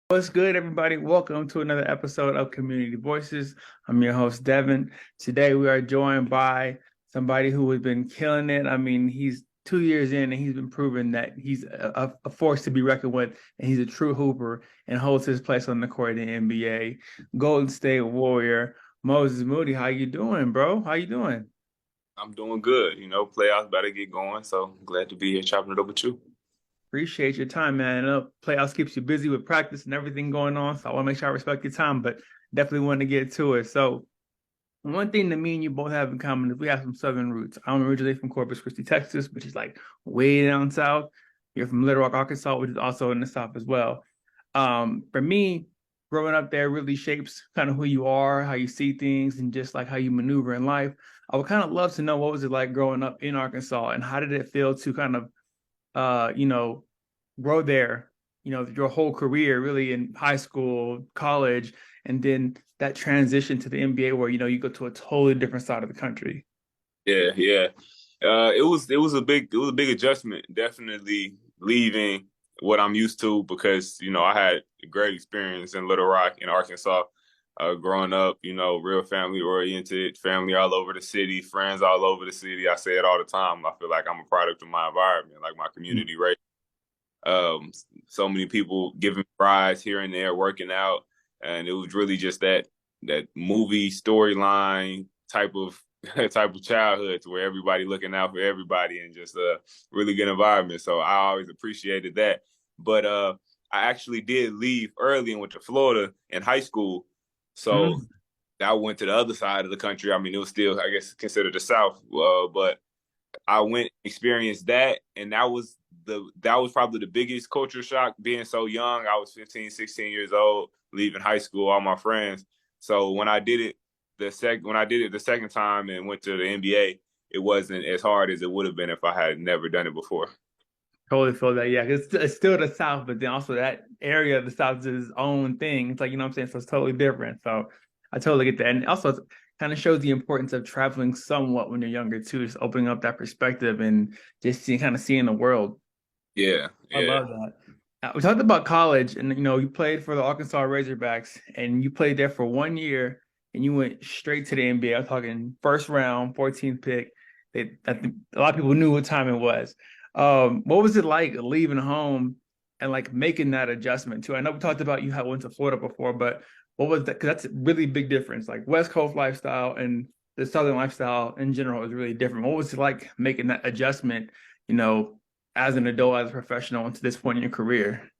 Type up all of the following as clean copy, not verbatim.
What's good, everybody? Welcome to another episode of Community Voices. I'm your host, Devin. Today, we are joined by somebody who has been killing it. I mean, he's 2 years in and he's been proving that he's a force to be reckoned with, and he's a true hooper and holds his place on the court in the NBA. Golden State Warrior, Moses Moody. How you doing, bro? How you doing? I'm doing good. Playoffs better get going. So glad to be here chopping it up with you. Appreciate your time, man. I know playoffs keeps you busy with practice and everything going on, so I want to make sure I respect your time, but definitely want to get to it. So, one thing that me and you both have in common is we have some Southern roots. I'm originally from Corpus Christi, Texas, which is like way down south. You're from Little Rock, Arkansas, which is also in the south as well. For me, growing up there really shapes kind of who you are, how you see things, and just like how you maneuver in life. I would kind of love to know what was it like growing up in Arkansas, and how did it feel to kind of, uh, you know, grow there, your whole career, really in high school, college, and then that transition to the NBA where, you go to a totally different side of the country. Yeah, yeah. It was a big adjustment. Definitely leaving what I'm used to because I had a great experience in Little Rock in Arkansas. Growing up, real family oriented, family all over the city, friends all over the city. I say it all the time. I feel like I'm a product of my environment, like my community, right? Um, so many people giving rides here and there, working out, and it was really just that movie storyline type of type of childhood to where everybody looking out for everybody and just a really good environment. So I always appreciated that. But I actually did leave early and went to Florida in high school. So Mm. I went to the other side of the country. I mean, it was still, I guess, considered the South, but I went experienced that, and that was probably the biggest culture shock being so young. I was 15, 16 years old, leaving high school, all my friends. So when I did it the second time and went to the NBA, it wasn't as hard as it would have been if I had never done it before. Totally feel that, yeah. 'Cause it's still the South, but then also that area of the South is its own thing. It's like, you know what I'm saying? So it's totally different. So I totally get that. And also, it kind of shows the importance of traveling somewhat when you're younger, too, just opening up that perspective and just seeing the world. Yeah, I yeah. love that. We talked about college, and you played for the Arkansas Razorbacks, and you played there for 1 year, and you went straight to the NBA. I'm talking first round, 14th pick. I think a lot of people knew what time it was. What was it like leaving home and like making that adjustment too? I know we talked about you had went to Florida before, but what was that? Because that's a really big difference. Like West Coast lifestyle and the Southern lifestyle in general is really different. What was it like making that adjustment? You know, as an adult, as a professional, to this point in your career?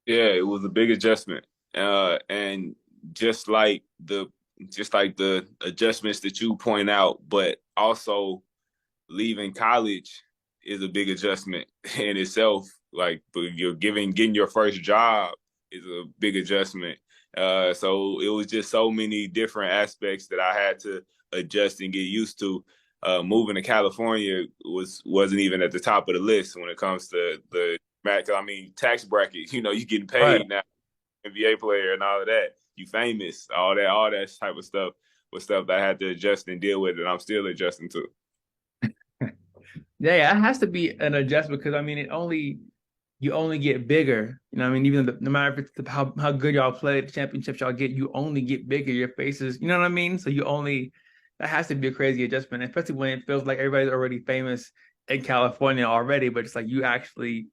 Yeah, it was a big adjustment. And just like the just like the adjustments that you point out, but also leaving college is a big adjustment in itself. Like you're getting your first job is a big adjustment. So it was just so many different aspects that I had to adjust and get used to. Moving to California wasn't even at the top of the list when it comes to the I mean tax bracket. You getting Right. paid now, NBA player and all of that. You famous, all that type of stuff was stuff that I had to adjust and deal with, and I'm still adjusting to. Yeah, yeah, it has to be an adjustment because I mean, you only get bigger. I mean, even no matter if it's how good y'all play, the championships y'all get, you only get bigger. Your faces, you know what I mean? So that has to be a crazy adjustment, especially when it feels like everybody's already famous in California already, but it's like you actually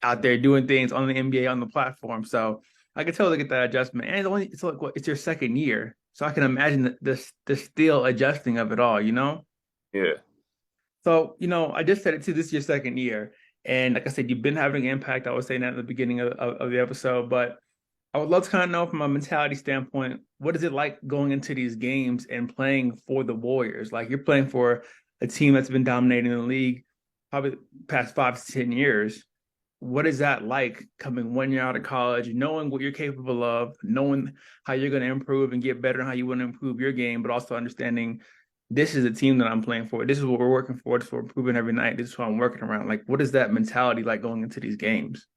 out there doing things on the NBA on the platform. So I can totally get that adjustment. And it's like it's your second year. So I can imagine the still adjusting of it all, you know? Yeah. So, I just said it too, this is your second year. And like I said, you've been having an impact. I was saying that at the beginning of the episode, but I would love to kind of know from a mentality standpoint, what is it like going into these games and playing for the Warriors? Like you're playing for a team that's been dominating the league probably the past 5 to 10 years. What is that like coming 1 year out of college, knowing what you're capable of, knowing how you're going to improve and get better and how you want to improve your game, but also understanding this is a team that I'm playing for. This is what we're working for. This is what we're improving every night. This is what I'm working around. Like, what is that mentality like going into these games?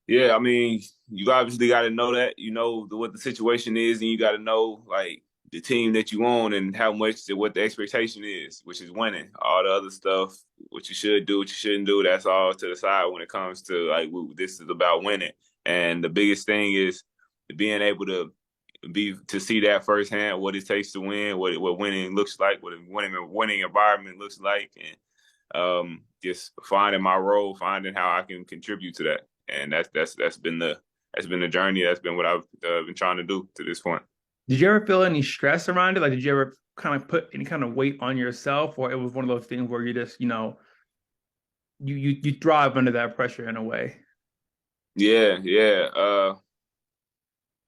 Yeah, I mean, you obviously got to know that, what the situation is, and you got to know like the team that you own and what the expectation is, which is winning. All the other stuff, what you should do, what you shouldn't do, that's all to the side when it comes to like this is about winning. And the biggest thing is being able to see that firsthand, what it takes to win, what winning looks like, what a winning environment looks like, and just finding my role, finding how I can contribute to that. And that's been the journey. That's been what I've been trying to do to this point. Did you ever feel any stress around it? Like, did you ever kind of put any kind of weight on yourself, or it was one of those things where you just, you thrive under that pressure in a way? Yeah, yeah.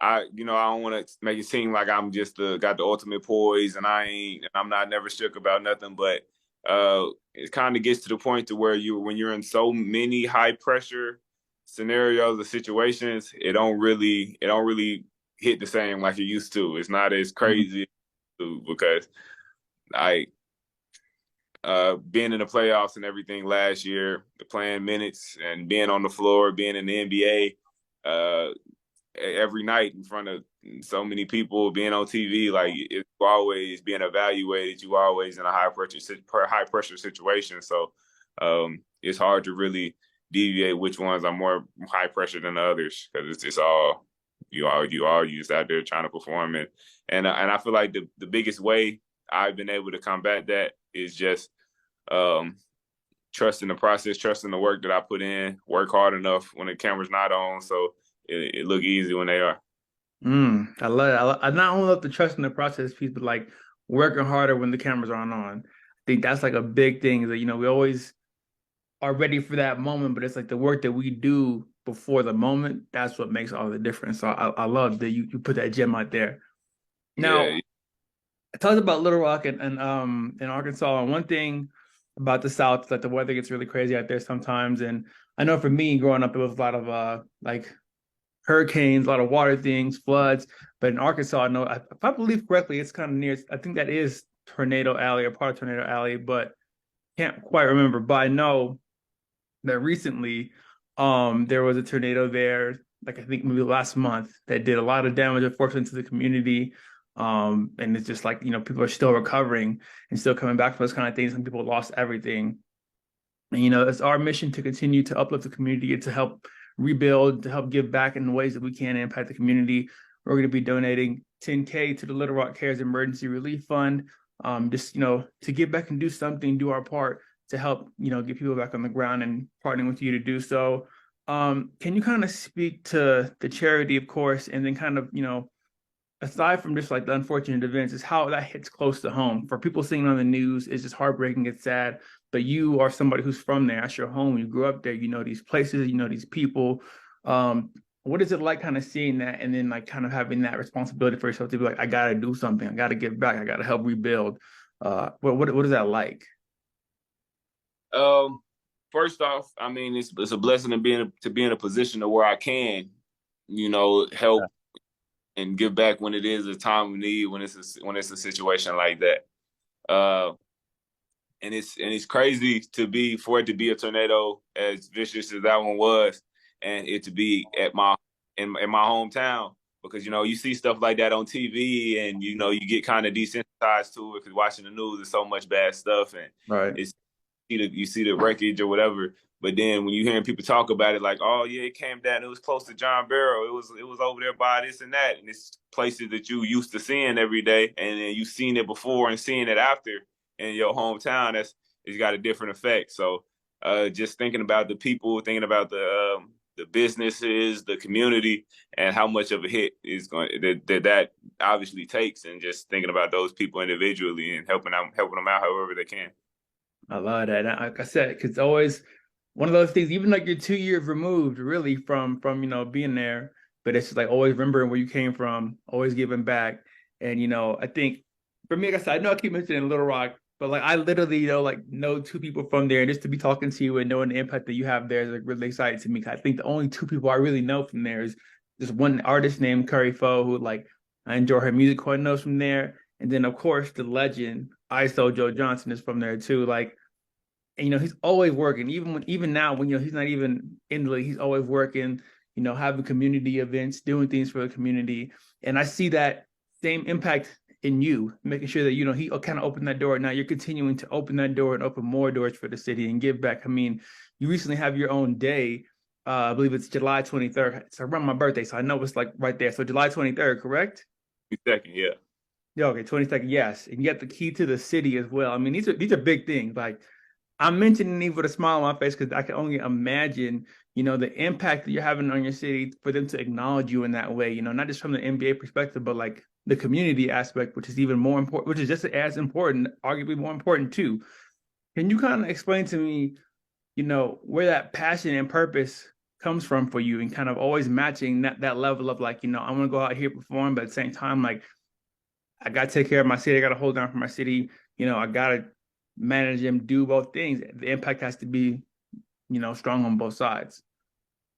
I don't want to make it seem like I'm just got the ultimate poise and I'm not never shook about nothing, but it kind of gets to the point to where when you're in so many high pressure scenarios or situations, it don't really hit the same like it used to. It's not as crazy because I being in the playoffs and everything last year, playing minutes and being on the floor, being in the NBA, every night in front of so many people, being on TV, like it's always being evaluated. You always in a high pressure situation. So it's hard to really deviate which ones are more high pressure than the others because it's all you just out there trying to perform and I feel like the biggest way I've been able to combat that is just trusting the process, trusting the work that I put in, work hard enough when the camera's not on, so it look easy when they are. I love it. I not only love the trust in the process piece, but like working harder when the cameras aren't on. I think that's like a big thing that, we always are ready for that moment, but it's like the work that we do before the moment, that's what makes all the difference. So I love that you put that gem out there. Now, Yeah, I talked about Little Rock and in Arkansas, and one thing about the South is that the weather gets really crazy out there sometimes. And I know for me growing up, it was a lot of like hurricanes, a lot of water things, floods. But in Arkansas, I know if I believe correctly, it's kind of near. I think that is Tornado Alley or part of Tornado Alley, but can't quite remember. But I know that recently, there was a tornado there, like I think maybe last month, that did a lot of damage, unfortunately, to the community. And it's just like, people are still recovering and still coming back from those kind of things. Some people lost everything. And, it's our mission to continue to uplift the community and to help rebuild, to help give back in ways that we can impact the community. We're going to be donating $10K to the Little Rock Cares Emergency Relief Fund, just, to give back and do something, do our part to help, get people back on the ground and partnering with you to do so. Can you kind of speak to the charity, of course, and then kind of, aside from just like the unfortunate events, is how that hits close to home for people seeing on the news? It's just heartbreaking. It's sad, but you are somebody who's from there. That's your home. You grew up there. You know these places. You know these people. What is it like, kind of seeing that, and then like kind of having that responsibility for yourself to be like, I got to do something. I got to give back. I got to help rebuild. What is that like? Um, First off, I mean it's a blessing to be in a position to where I can, help and give back when it is a time of need, when it's a situation like that. Uh, and it's crazy for it to be a tornado as vicious as that one was, and it to be in my hometown, because you see stuff like that on TV, and you get kind of desensitized to it because watching the news is so much bad stuff, and Right. it's you see the wreckage or whatever. But then when you hearing people talk about it, like, oh yeah, it came down, it was close to John Barrow, it was over there by this and that, and it's places that you used to seeing every day, and then you seen it before and seeing it after in your hometown. It's got a different effect. So just thinking about the people, thinking about the businesses, the community, and how much of a hit is going that obviously takes, and just thinking about those people individually and helping them out however they can. I love that. And like I said, 'cause it's always one of those things, even like you're 2 years removed really from being there, but it's just like always remembering where you came from, always giving back. And I think for me, like I said, I know I keep mentioning Little Rock, but like I literally like know two people from there, and just to be talking to you and knowing the impact that you have there is like really exciting to me. 'Cause I think the only two people I really know from there is this one artist named Curry Foe, who like I enjoy her music quite enough from there. And then of course the legend ISO Joe Johnson is from there too. Like, and he's always working, even now when he's not even in the league, he's always working, having community events, doing things for the community. And I see that same impact in you, making sure that he kind of opened that door. Now you're continuing to open that door and open more doors for the city and give back. I mean, you recently have your own day I believe it's July 23rd. It's around my birthday, so I know it's like right there. So July 23rd, correct? Second, yeah. Yeah, okay, 22nd, yes. And you get the key to the city as well. I mean, these are big things. Like I'm mentioning it with a smile on my face because I can only imagine, the impact that you're having on your city for them to acknowledge you in that way, not just from the NBA perspective, but like the community aspect, which is even more important, which is just as important, arguably more important too. Can you kind of explain to me, where that passion and purpose comes from for you and kind of always matching that level of like, I want to go out here perform, but at the same time, like I got to take care of my city. I got to hold down for my city. I got to manage and do both things. The impact has to be, strong on both sides.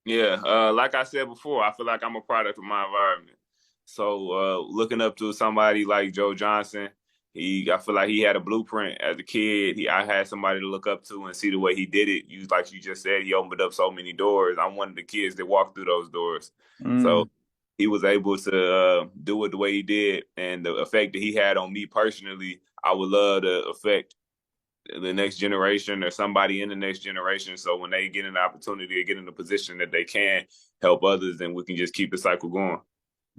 Yeah, like I said before, I feel like I'm a product of my environment. So looking up to somebody like Joe Johnson, I feel like he had a blueprint as a kid. I had somebody to look up to and see the way he did it. Like you just said, he opened up so many doors. I'm one of the kids that walked through those doors. Mm. So he was able to do it the way he did, and the effect that he had on me personally, I would love to affect the next generation or somebody in the next generation. So when they get an opportunity to get in a position that they can help others, then we can just keep the cycle going.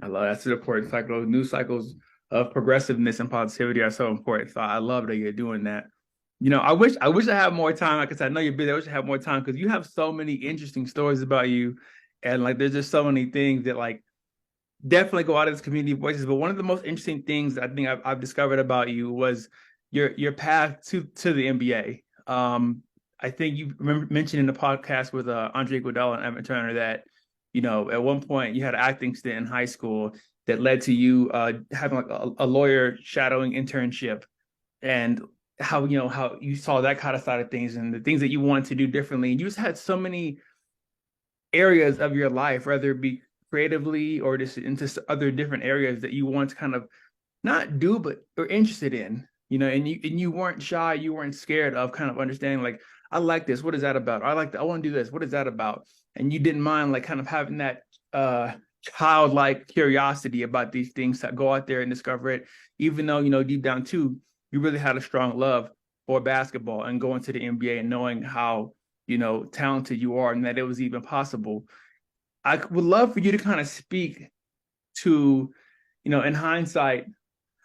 I love that's an important cycle. New cycles of progressiveness and positivity are so important. So I love that you're doing that. I wish I had more time. Like I said, I know you're busy. I wish I had more time because you have so many interesting stories about you. And like there's just so many things that like definitely go out as community voices. But one of the most interesting things I think I've discovered about you was your path to the NBA. I think you mentioned in the podcast with Andre Iguodala and Evan Turner that at one point you had an acting stint in high school that led to you having like a lawyer shadowing internship, and how you saw that kind of side of things and the things that you wanted to do differently. And you just had so many areas of your life, whether it be creatively or just into other different areas that you want to kind of not do, but are interested in, and you weren't shy, you weren't scared of kind of understanding like, I like this. What is that about? Or I like that. I want to do this. What is that about? And you didn't mind like kind of having that childlike curiosity about these things that go out there and discover it, even though, deep down too, you really had a strong love for basketball and going to the NBA and knowing how, talented you are and that it was even possible. I would love for you to kind of speak to, in hindsight,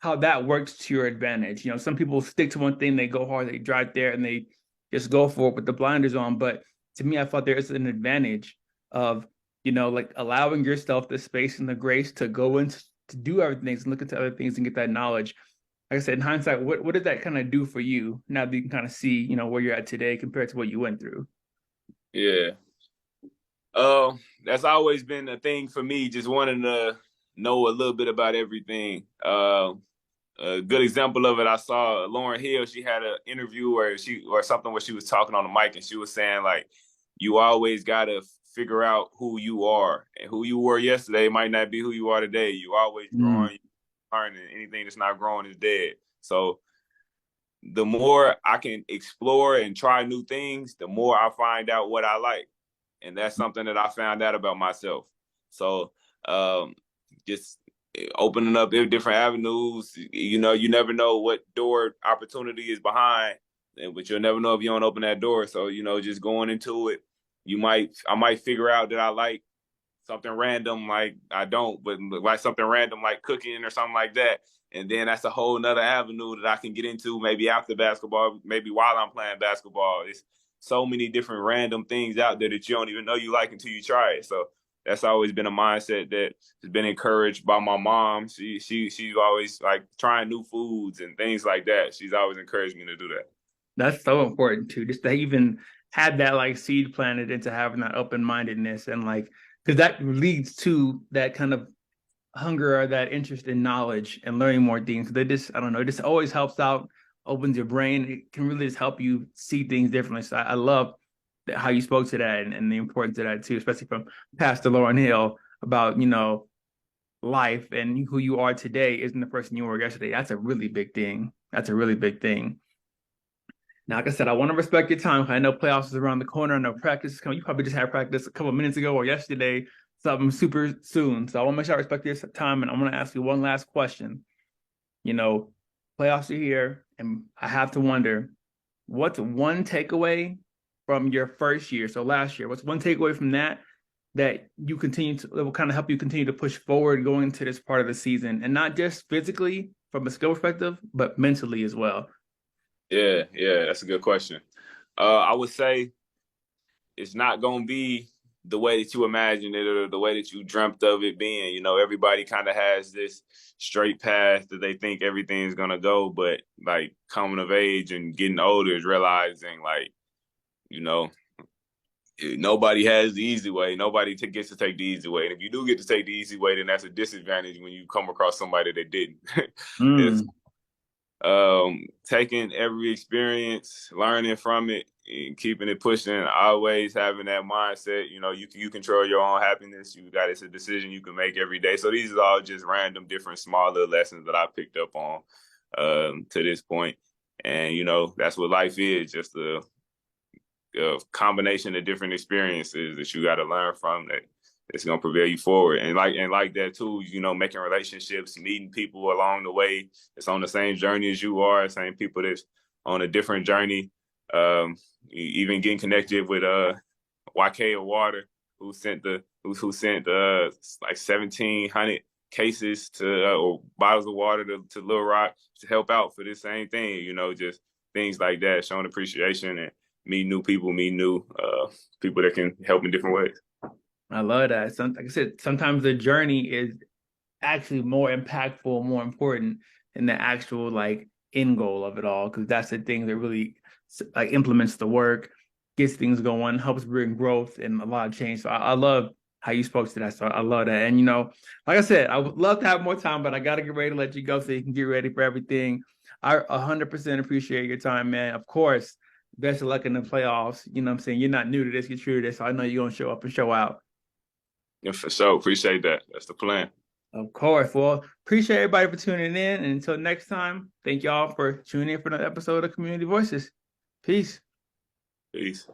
how that works to your advantage. Some people stick to one thing, they go hard, they drive there, and they just go for it with the blinders on. But to me, I thought there is an advantage of, like allowing yourself the space and the grace to go into to do other things and look into other things and get that knowledge. Like I said, in hindsight, what did that kind of do for you now that you can kind of see, where you're at today compared to what you went through? Yeah. That's always been a thing for me, just wanting to know a little bit about everything. A good example of it, I saw Lauryn Hill. She had an interview or something where she was talking on the mic and she was saying like, you always got to figure out who you are, and who you were yesterday might not be who you are today. You always growing, learning. Anything that's not growing is dead. So the more I can explore and try new things, the more I find out what I like. And that's something that I found out about myself. So just opening up different avenues, you never know what door opportunity is behind, but you'll never know if you don't open that door. So, just going into it, I might figure out that I like something random like I don't, but like something random like cooking or something like that. And then that's a whole nother avenue that I can get into maybe after basketball, maybe while I'm playing basketball. It's so many different random things out there that you don't even know you like until you try it. So that's always been a mindset that has been encouraged by my mom. She's always like trying new foods and things like that. She's always encouraged me to do that. That's so important too, just to even have that like seed planted into having that open-mindedness and like, because that leads to that kind of hunger or that interest in knowledge and learning more things. They just, I don't know, it just always helps out, opens your brain. It can really just help you see things differently. So I love how you spoke to that and the importance of that too, especially from Pastor Lauryn Hill about, life and who you are today isn't the person you were yesterday. That's a really big thing. That's a really big thing. Now, like I said, I want to respect your time. I know playoffs is around the corner. I know practice is coming. You probably just had practice a couple of minutes ago or yesterday, something super soon. So I want to make sure I respect your time. And I'm going to ask you one last question. Playoffs are here, and I have to wonder, what's one takeaway from your first year, so last year? What's one takeaway from that you continue to, that will kind of help you continue to push forward going into this part of the season, and not just physically from a skill perspective, but mentally as well? Yeah, that's a good question. I would say it's not gonna be the way that you imagined it or the way that you dreamt of it being. You know, everybody kind of has this straight path that they think everything's gonna go, but like coming of age and getting older is realizing, like, you know, nobody has the easy way. Nobody gets to take the easy way. And if you do get to take the easy way, then that's a disadvantage when you come across somebody that didn't. It's taking every experience, learning from it, and keeping it pushing. Always having that mindset. You know, you control your own happiness. It's a decision you can make every day. So these are all just random, different, small little lessons that I picked up on to this point. And you know, that's what life is. Just a combination of different experiences that you got to learn from that it's gonna propel you forward. And like that too, you know, making relationships, meeting people along the way that's on the same journey as you are, same people that's on a different journey. Even getting connected with YK Water, who sent like 1,700 cases to or bottles of water to Little Rock to help out for this same thing. You know, just things like that, showing appreciation and meet new people, meet new people that can help in different ways. I love that. Like I said, sometimes the journey is actually more impactful, more important than the actual like end goal of it all, because that's the thing that really like implements the work, gets things going, helps bring growth and a lot of change. So I love how you spoke to that. So I love that. And you know, like I said, I would love to have more time, but I got to get ready to let you go so you can get ready for everything. I 100% appreciate your time, man. Of course, best of luck in the playoffs. You know what I'm saying? You're not new to this, you're true to this. So I know you're going to show up and show out. Yeah, for sure. Appreciate that. That's the plan. Of course. Well, appreciate everybody for tuning in. And until next time, thank y'all for tuning in for another episode of Community Voices. Peace. Peace.